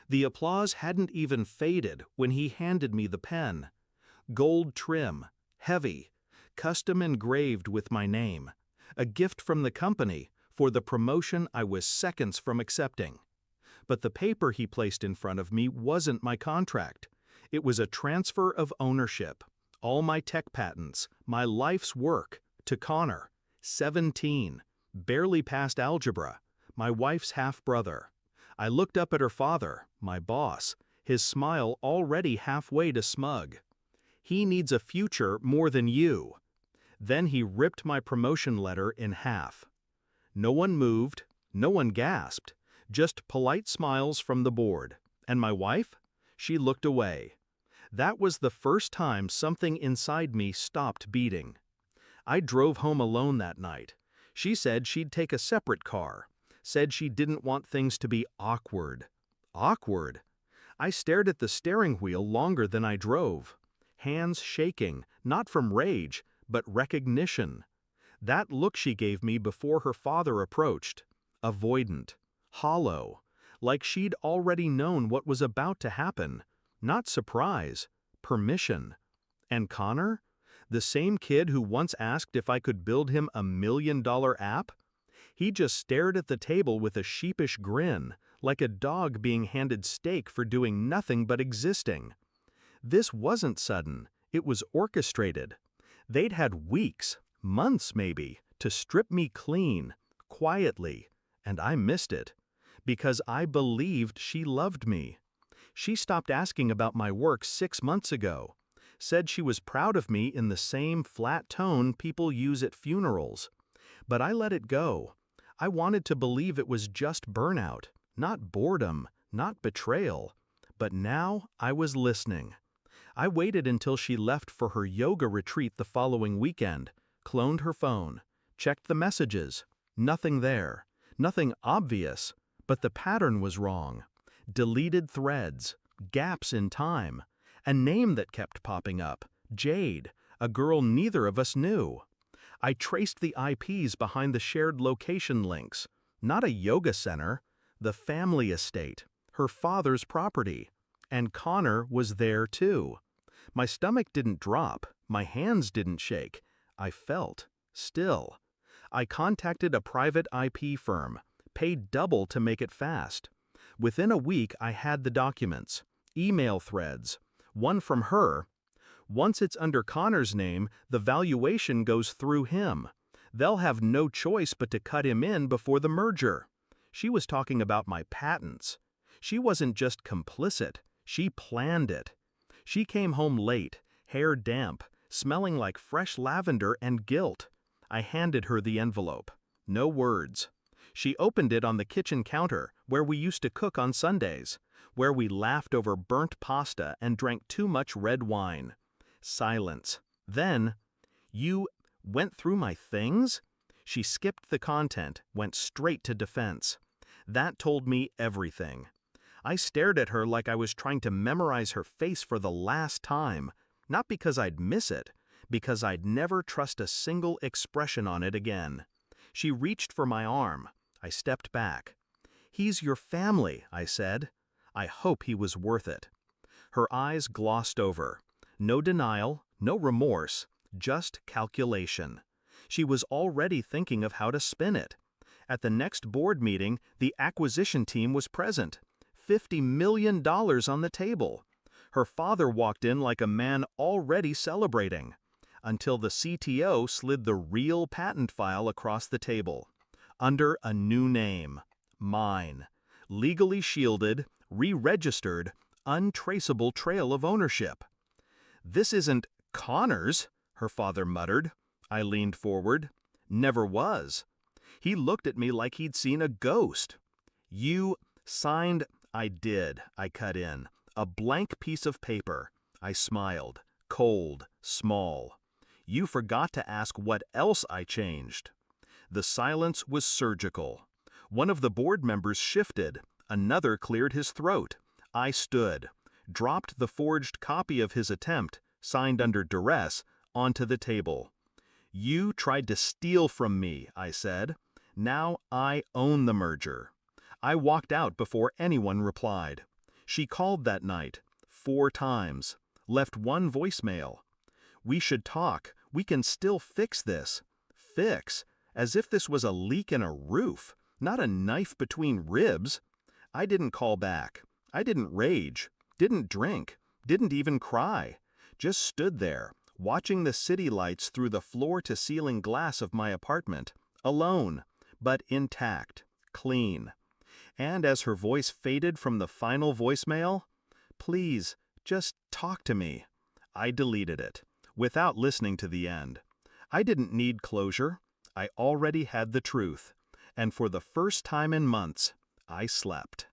The applause hadn't even faded when he handed me the pen. Gold trim, heavy, custom engraved with my name. A gift from the company for the promotion I was seconds from accepting. But the paper he placed in front of me wasn't my contract. It was a transfer of ownership. All my tech patents, my life's work, to Connor, 17, barely passed algebra, my wife's half-brother. I looked up at her father, my boss, his smile already halfway to smug. He needs a future more than you. Then he ripped my promotion letter in half. No one moved, no one gasped, just polite smiles from the board. And my wife? She looked away. That was the first time something inside me stopped beating. I drove home alone that night. She said she'd take a separate car, said she didn't want things to be awkward. Awkward? I stared at the steering wheel longer than I drove. Hands shaking, not from rage, but recognition. That look she gave me before her father approached. Avoidant. Hollow. Like she'd already known what was about to happen. Not surprise. Permission. And Connor? The same kid who once asked if I could build him a $1 million app? He just stared at the table with a sheepish grin, like a dog being handed steak for doing nothing but existing. This wasn't sudden, it was orchestrated. They'd had weeks, months maybe, to strip me clean, quietly, and I missed it. Because I believed she loved me. She stopped asking about my work 6 months ago. Said she was proud of me in the same flat tone people use at funerals. But I let it go. I wanted to believe it was just burnout, not boredom, not betrayal. But now I was listening. I waited until she left for her yoga retreat the following weekend, cloned her phone, checked the messages. Nothing there. Nothing obvious. But the pattern was wrong. Deleted threads, gaps in time, a name that kept popping up, Jade, a girl neither of us knew. I traced the IPs behind the shared location links. Not a yoga center, the family estate, her father's property. And Connor was there too. My stomach didn't drop, my hands didn't shake. I felt, still. I contacted a private IP firm, paid double to make it fast. Within a week I had the documents, email threads, one from her. Once it's under Connor's name, the valuation goes through him. They'll have no choice but to cut him in before the merger. She was talking about my patents. She wasn't just complicit, she planned it. She came home late, hair damp, smelling like fresh lavender and guilt. I handed her the envelope. No words. She opened it on the kitchen counter, where we used to cook on Sundays, where we laughed over burnt pasta and drank too much red wine. Silence. Then, "You went through my things?" She skipped the content, went straight to defense. That told me everything. I stared at her like I was trying to memorize her face for the last time, not because I'd miss it, because I'd never trust a single expression on it again. She reached for my arm. I stepped back. "He's your family," I said. I hope he was worth it. Her eyes glossed over. No denial, no remorse, just calculation. She was already thinking of how to spin it. At the next board meeting, the acquisition team was present. $50 million on the table. Her father walked in like a man already celebrating. Until the CTO slid the real patent file across the table. Under a new name. Mine. Legally shielded, re-registered, untraceable trail of ownership. "This isn't Connor's," her father muttered. I leaned forward. "Never was." He looked at me like he'd seen a ghost. "You signed—" "I did," I cut in. "A blank piece of paper." I smiled. Cold, small. "You forgot to ask what else I changed." The silence was surgical. One of the board members shifted. Another cleared his throat. I stood, dropped the forged copy of his attempt, signed under duress, onto the table. "You tried to steal from me," I said. "Now I own the merger." I walked out before anyone replied. She called that night 4 times, left 1 voicemail. We should talk, we can still fix this. Fix, as if this was a leak in a roof, not a knife between ribs. I didn't call back. I didn't rage, didn't drink, didn't even cry. Just stood there, watching the city lights through the floor-to-ceiling glass of my apartment, alone, but intact, clean. And as her voice faded from the final voicemail, "Please, just talk to me," I deleted it, without listening to the end. I didn't need closure. I already had the truth. And for the first time in months, I slept.